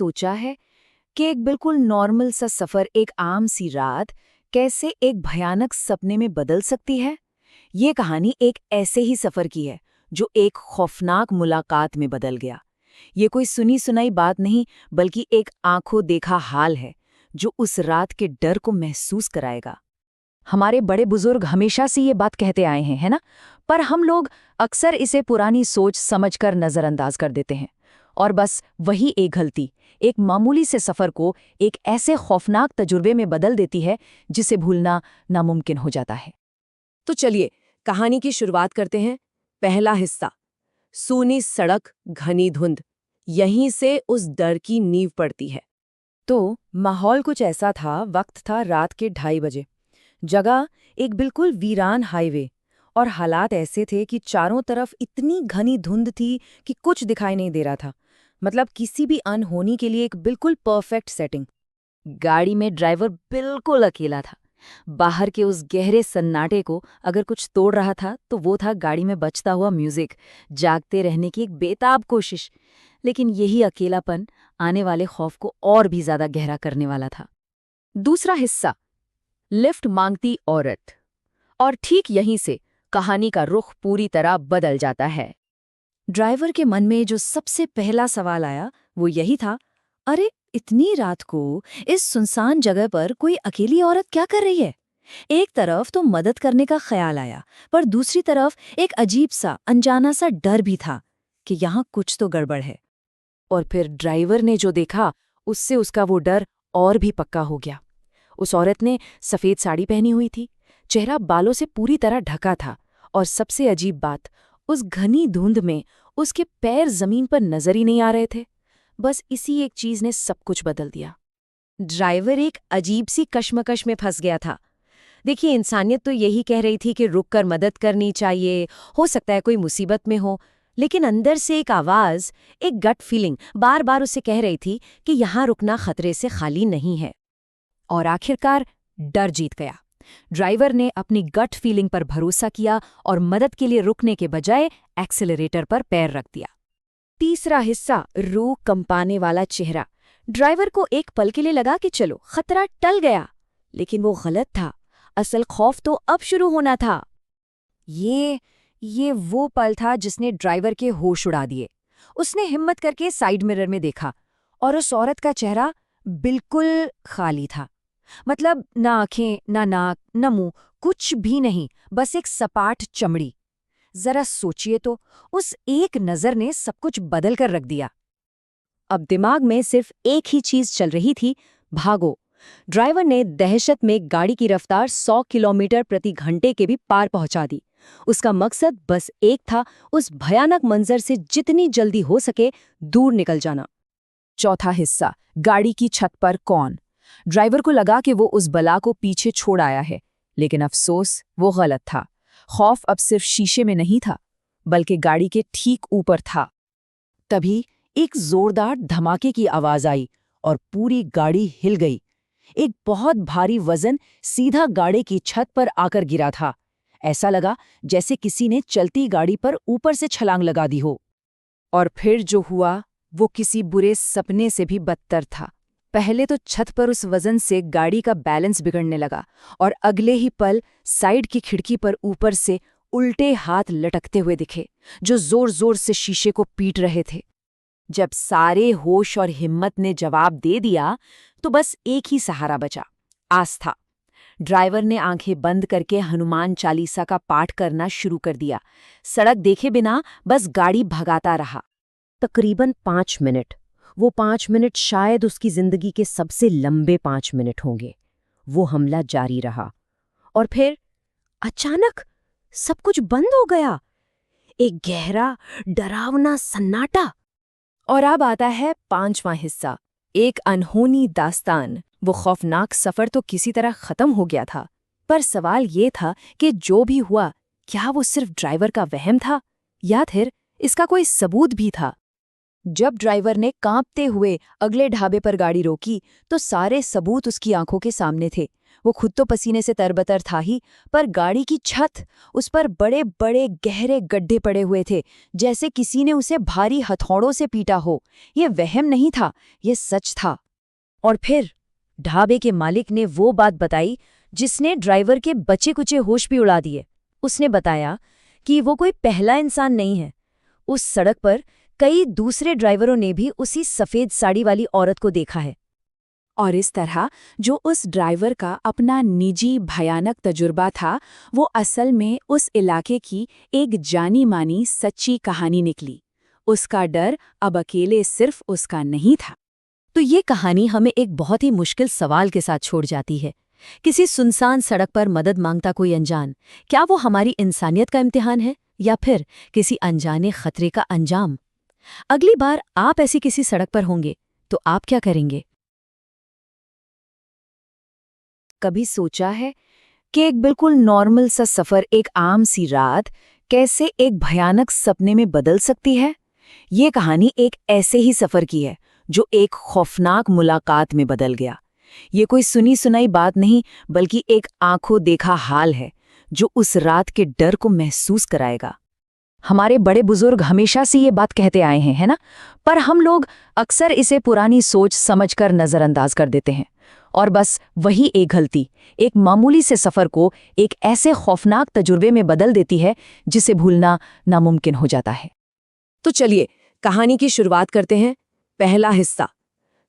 सोचा है कि एक बिल्कुल नॉर्मल सा सफर, एक आम सी रात कैसे एक भयानक सपने में बदल सकती है? ये कहानी एक ऐसे ही सफर की है जो एक खौफनाक मुलाकात में बदल गया। ये कोई सुनी सुनाई बात नहीं, बल्कि एक आंखों देखा हाल है जो उस रात के डर को महसूस कराएगा। हमारे बड़े बुजुर्ग हमेशा से ये बात कहते आए हैं, है ना? पर हम लोग अक्सर इसे पुरानी सोच समझकर नजरअंदाज कर देते हैं। और बस वही एक गलती एक मामूली से सफर को एक ऐसे खौफनाक तजुर्बे में बदल देती है जिसे भूलना नामुमकिन हो जाता है। तो चलिए कहानी की शुरुआत करते हैं। पहला हिस्सा, सूनी सड़क, घनी धुंध। यहीं से उस डर की नींव पड़ती है। तो माहौल कुछ ऐसा था। वक्त था रात के 2:30 बजे। जगह एक बिल्कुल वीरान हाईवे, और हालात ऐसे थे कि चारों तरफ इतनी घनी धुंध थी कि कुछ दिखाई नहीं दे रहा था। मतलब किसी भी अनहोनी के लिए एक बिल्कुल परफेक्ट सेटिंग। गाड़ी में ड्राइवर बिल्कुल अकेला था। बाहर के उस गहरे सन्नाटे को अगर कुछ तोड़ रहा था तो वो था गाड़ी में बजता हुआ म्यूजिक, जागते रहने की एक बेताब कोशिश। लेकिन यही अकेलापन आने वाले खौफ को और भी ज्यादा गहरा करने वाला था। दूसरा हिस्सा, लिफ्ट मांगती औरत। और ठीक यहीं से कहानी का रुख पूरी तरह बदल जाता है। ड्राइवर के मन में जो सबसे पहला सवाल आया वो यही था, अरे इतनी रात को इस सुनसान जगह पर कोई अकेली औरत क्या कर रही है? एक तरफ तो मदद करने का ख्याल आया, पर दूसरी तरफ एक अजीब सा अनजाना सा डर भी था कि यहाँ कुछ तो गड़बड़ है। और फिर ड्राइवर ने जो देखा उससे उसका वो डर और भी पक्का हो गया। उस औरत ने सफेद साड़ी पहनी हुई थी, चेहरा बालों से पूरी तरह ढका था, और सबसे अजीब बात, उस घनी धुंध में उसके पैर जमीन पर नजर ही नहीं आ रहे थे। बस इसी एक चीज ने सब कुछ बदल दिया। ड्राइवर एक अजीब सी कश्मकश में फंस गया था। देखिए, इंसानियत तो यही कह रही थी कि रुककर मदद करनी चाहिए, हो सकता है कोई मुसीबत में हो, लेकिन अंदर से एक आवाज, एक गट फीलिंग बार बार उसे कह रही थी कि यहाँ रुकना खतरे से खाली नहीं है। और आखिरकार डर जीत गया। ड्राइवर ने अपनी गट फीलिंग पर भरोसा किया और मदद के लिए रुकने के बजाय एक्सेलरेटर पर पैर रख दिया। तीसरा हिस्सा, रूह कंपाने वाला चेहरा। ड्राइवर को एक पल के लिए लगा कि चलो खतरा टल गया, लेकिन वो गलत था। असल खौफ तो अब शुरू होना था। ये वो पल था जिसने ड्राइवर के होश उड़ा दिए। उसने हिम्मत करके साइड मिरर में देखा, और उस औरत का चेहरा बिल्कुल खाली था। मतलब ना आंखें, ना नाक, ना मुंह, कुछ भी नहीं, बस एक सपाट चमड़ी। जरा सोचिए तो, उस एक नजर ने सब कुछ बदल कर रख दिया। अब दिमाग में सिर्फ एक ही चीज चल रही थी, भागो। ड्राइवर ने दहशत में गाड़ी की रफ्तार 100 किलोमीटर प्रति घंटे के भी पार पहुंचा दी। उसका मकसद बस एक था, उस भयानक मंजर से जितनी जल्दी हो सके दूर निकल जाना। चौथा हिस्सा, गाड़ी की छत पर कौन। ड्राइवर को लगा कि वो उस बला को पीछे छोड़ आया है, लेकिन अफसोस वो गलत था। खौफ अब सिर्फ शीशे में नहीं था, बल्कि गाड़ी के ठीक ऊपर था। तभी एक जोरदार धमाके की आवाज आई और पूरी गाड़ी हिल गई। एक बहुत भारी वजन सीधा गाड़ी की छत पर आकर गिरा था। ऐसा लगा जैसे किसी ने चलती गाड़ी पर ऊपर से छलांग लगा दी हो। और फिर जो हुआ वो किसी बुरे सपने से भी बदतर था। पहले तो छत पर उस वजन से गाड़ी का बैलेंस बिगड़ने लगा, और अगले ही पल साइड की खिड़की पर ऊपर से उल्टे हाथ लटकते हुए दिखे, जो जोर जोर से शीशे को पीट रहे थे। जब सारे होश और हिम्मत ने जवाब दे दिया तो बस एक ही सहारा बचा, आस्था। ड्राइवर ने आंखें बंद करके हनुमान चालीसा का पाठ करना शुरू कर दिया। सड़क देखे बिना बस गाड़ी भगाता रहा। तकरीबन 5 मिनट। वो 5 मिनट शायद उसकी जिंदगी के सबसे लंबे 5 मिनट होंगे। वो हमला जारी रहा, और फिर अचानक सब कुछ बंद हो गया। एक गहरा, डरावना सन्नाटा। और अब आता है 5वां हिस्सा, एक अनहोनी दास्तान। वो खौफनाक सफर तो किसी तरह खत्म हो गया था, पर सवाल ये था कि जो भी हुआ, क्या वो सिर्फ ड्राइवर का वहम था, या फिर इसका कोई सबूत भी था? जब ड्राइवर ने कांपते हुए अगले ढाबे पर गाड़ी रोकी तो सारे सबूत उसकी आंखों के सामने थे। वो खुद तो पसीने से तरबतर था ही, पर गाड़ी की छत, उस पर बड़े बड़े गहरे गड्ढे पड़े हुए थे, जैसे किसी ने उसे भारी हथौड़ों से पीटा हो। ये वहम नहीं था, ये सच था। और फिर ढाबे के मालिक ने वो बात बताई जिसने ड्राइवर के बचे कुचे होश भी उड़ा दिए। उसने बताया कि वो कोई पहला इंसान नहीं है। उस सड़क पर कई दूसरे ड्राइवरों ने भी उसी सफेद साड़ी वाली औरत को देखा है। और इस तरह जो उस ड्राइवर का अपना निजी भयानक तजुर्बा था, वो असल में उस इलाके की एक जानी मानी सच्ची कहानी निकली। उसका डर अब अकेले सिर्फ उसका नहीं था। तो ये कहानी हमें एक बहुत ही मुश्किल सवाल के साथ छोड़ जाती है। किसी सुनसान सड़क पर मदद मांगता कोई अनजान, क्या वो हमारी इंसानियत का इम्तिहान है या फिर किसी अनजाने खतरे का अंजाम? अगली बार आप ऐसी किसी सड़क पर होंगे तो आप क्या करेंगे? कभी सोचा है कि एक बिल्कुल नॉर्मल सा सफर, एक आम सी रात कैसे एक भयानक सपने में बदल सकती है? ये कहानी एक ऐसे ही सफर की है जो एक खौफनाक मुलाकात में बदल गया। ये कोई सुनी सुनाई बात नहीं, बल्कि एक आंखों देखा हाल है जो उस रात के डर को महसूस कराएगा। हमारे बड़े बुजुर्ग हमेशा से ये बात कहते आए हैं, है ना? पर हम लोग अक्सर इसे पुरानी सोच समझकर नजरअंदाज कर देते हैं। और बस वही एक गलती एक मामूली से सफर को एक ऐसे खौफनाक तजुर्बे में बदल देती है जिसे भूलना नामुमकिन हो जाता है। तो चलिए कहानी की शुरुआत करते हैं। पहला हिस्सा,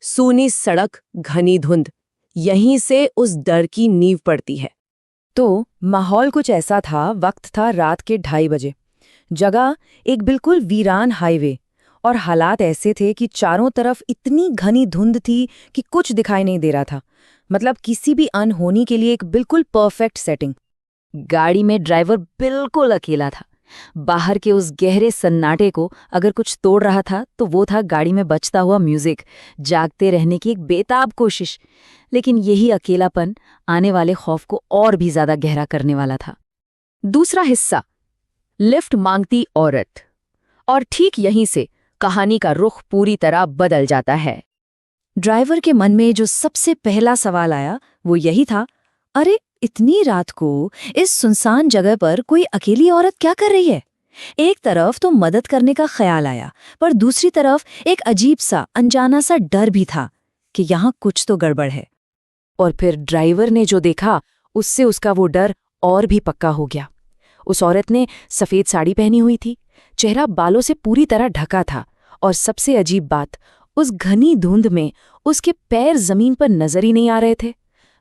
सूनी सड़क, घनी धुंध। यहीं से उस डर की नींव पड़ती है। तो माहौल कुछ ऐसा था। वक्त था रात के 2:30 बजे। जगह एक बिल्कुल वीरान हाईवे, और हालात ऐसे थे कि चारों तरफ इतनी घनी धुंध थी कि कुछ दिखाई नहीं दे रहा था। मतलब किसी भी अनहोनी के लिए एक बिल्कुल परफेक्ट सेटिंग। गाड़ी में ड्राइवर बिल्कुल अकेला था। बाहर के उस गहरे सन्नाटे को अगर कुछ तोड़ रहा था तो वो था गाड़ी में बजता हुआ म्यूजिक, जागते रहने की एक बेताब कोशिश। लेकिन यही अकेलापन आने वाले खौफ को और भी ज्यादा गहरा करने वाला था। दूसरा हिस्सा, लिफ्ट मांगती औरत। और ठीक यहीं से कहानी का रुख पूरी तरह बदल जाता है। ड्राइवर के मन में जो सबसे पहला सवाल आया वो यही था, अरे इतनी रात को इस सुनसान जगह पर कोई अकेली औरत क्या कर रही है? एक तरफ तो मदद करने का ख्याल आया, पर दूसरी तरफ एक अजीब सा अनजाना सा डर भी था कि यहाँ कुछ तो गड़बड़ है। और फिर ड्राइवर ने जो देखा उससे उसका वो डर और भी पक्का हो गया। उस औरत ने सफेद साड़ी पहनी हुई थी, चेहरा बालों से पूरी तरह ढका था, और सबसे अजीब बात, उस घनी धुंध में उसके पैर जमीन पर नजर ही नहीं आ रहे थे।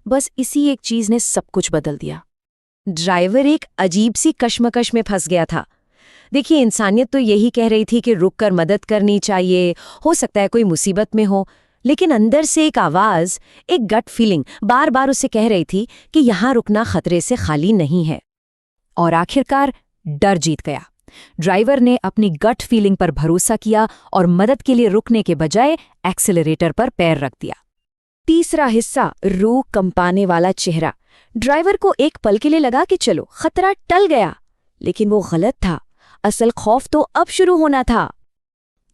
बस इसी एक चीज ने सब कुछ बदल दिया। ड्राइवर एक अजीब सी कश्मकश में फंस गया था। देखिए, इंसानियत तो यही कह रही थी कि रुककर मदद करनी चाहिए, हो सकता है कोई मुसीबत में हो, लेकिन अंदर से एक आवाज, एक गट फीलिंग बार बार उसे कह रही थी कि यहाँ रुकना खतरे से खाली नहीं है। और आखिरकार डर जीत गया। ड्राइवर ने अपनी गट फीलिंग पर भरोसा किया और मदद के लिए रुकने के बजाय एक्सेलरेटर पर पैर रख दिया। तीसरा हिस्सा, रूह कंपाने वाला चेहरा। ड्राइवर को एक पल के लिए लगा कि चलो खतरा टल गया, लेकिन वो गलत था। असल खौफ तो अब शुरू होना था।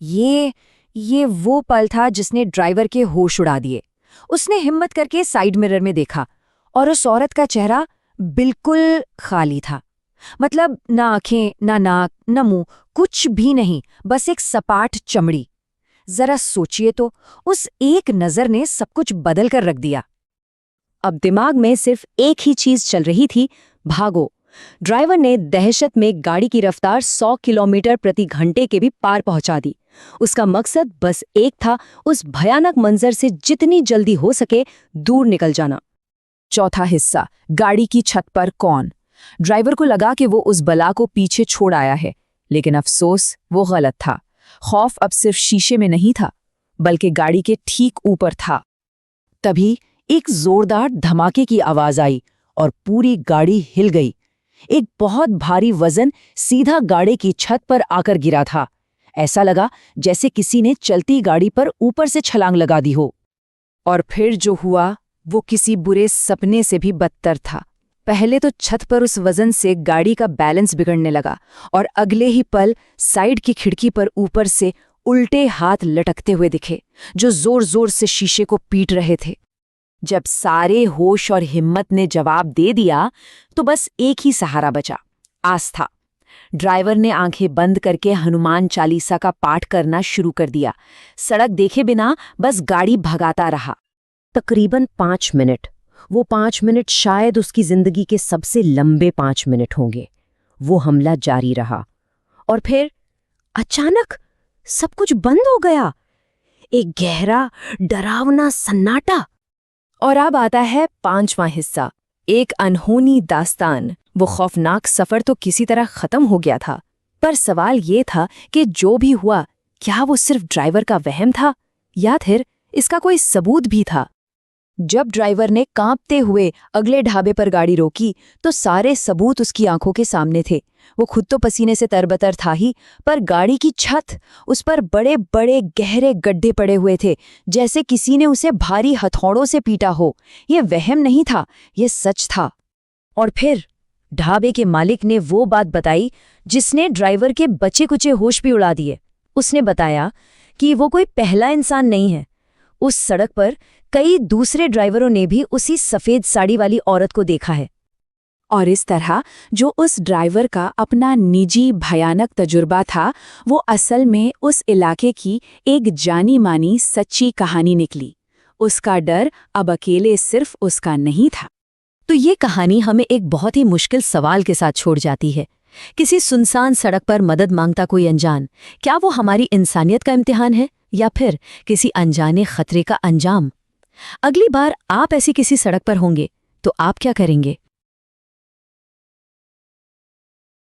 ये वो पल था जिसने ड्राइवर के होश उड़ा दिए। उसने हिम्मत करके साइड मिरर में देखा और उस औरत का चेहरा बिल्कुल खाली था। मतलब ना आंखें, ना नाक, ना मुंह, कुछ भी नहीं, बस एक सपाट चमड़ी। जरा सोचिए तो, उस एक नजर ने सब कुछ बदल कर रख दिया। अब दिमाग में सिर्फ एक ही चीज चल रही थी, भागो। ड्राइवर ने दहशत में गाड़ी की रफ्तार 100 किलोमीटर प्रति घंटे के भी पार पहुंचा दी। उसका मकसद बस एक था, उस भयानक मंजर से जितनी जल्दी हो सके दूर निकल जाना। चौथा हिस्सा, गाड़ी की छत पर कौन। ड्राइवर को लगा कि वो उस बला को पीछे छोड़ आया है, लेकिन अफसोस वो गलत था। खौफ अब सिर्फ शीशे में नहीं था, बल्कि गाड़ी के ठीक ऊपर था। तभी एक जोरदार धमाके की आवाज आई और पूरी गाड़ी हिल गई। एक बहुत भारी वजन सीधा गाड़ी की छत पर आकर गिरा था। ऐसा लगा जैसे किसी ने चलती गाड़ी पर ऊपर से छलांग लगा दी हो। और फिर जो हुआ वो किसी बुरे सपने से भी बदतर था। पहले तो छत पर उस वजन से गाड़ी का बैलेंस बिगड़ने लगा, और अगले ही पल साइड की खिड़की पर ऊपर से उल्टे हाथ लटकते हुए दिखे, जो जोर जोर से शीशे को पीट रहे थे। जब सारे होश और हिम्मत ने जवाब दे दिया तो बस एक ही सहारा बचा, आस्था। ड्राइवर ने आंखें बंद करके हनुमान चालीसा का पाठ करना शुरू कर दिया। सड़क देखे बिना बस गाड़ी भगाता रहा। तकरीबन 5 मिनट। वो 5 मिनट शायद उसकी जिंदगी के सबसे लंबे 5 मिनट होंगे। वो हमला जारी रहा और फिर अचानक सब कुछ बंद हो गया। एक गहरा, डरावना सन्नाटा। और अब आता है 5वां हिस्सा, एक अनहोनी दास्तान। वो खौफनाक सफर तो किसी तरह खत्म हो गया था, पर सवाल ये था कि जो भी हुआ, क्या वो सिर्फ ड्राइवर का वहम था या फिर इसका कोई सबूत भी था? जब ड्राइवर ने कांपते हुए अगले ढाबे पर गाड़ी रोकी तो सारे सबूत उसकी आंखों के सामने थे। वो खुद तो पसीने से तरबतर था ही, पर गाड़ी की छत, उस पर बड़े बड़े गहरे गड्ढे पड़े हुए थे, जैसे किसी ने उसे भारी हथौड़ों से पीटा हो। ये वहम नहीं था, ये सच था। और फिर ढाबे के मालिक ने वो बात बताई जिसने ड्राइवर के बचे कुचे होश भी उड़ा दिए। उसने बताया कि वो कोई पहला इंसान नहीं है। उस सड़क पर कई दूसरे ड्राइवरों ने भी उसी सफेद साड़ी वाली औरत को देखा है। और इस तरह जो उस ड्राइवर का अपना निजी भयानक तजुर्बा था, वो असल में उस इलाके की एक जानी मानी सच्ची कहानी निकली। उसका डर अब अकेले सिर्फ उसका नहीं था। तो ये कहानी हमें एक बहुत ही मुश्किल सवाल के साथ छोड़ जाती है। किसी सुनसान सड़क पर मदद मांगता कोई अनजान, क्या वो हमारी इंसानियत का इम्तिहान है या फिर किसी अनजाने खतरे का अंजाम? अगली बार आप ऐसी किसी सड़क पर होंगे तो आप क्या करेंगे?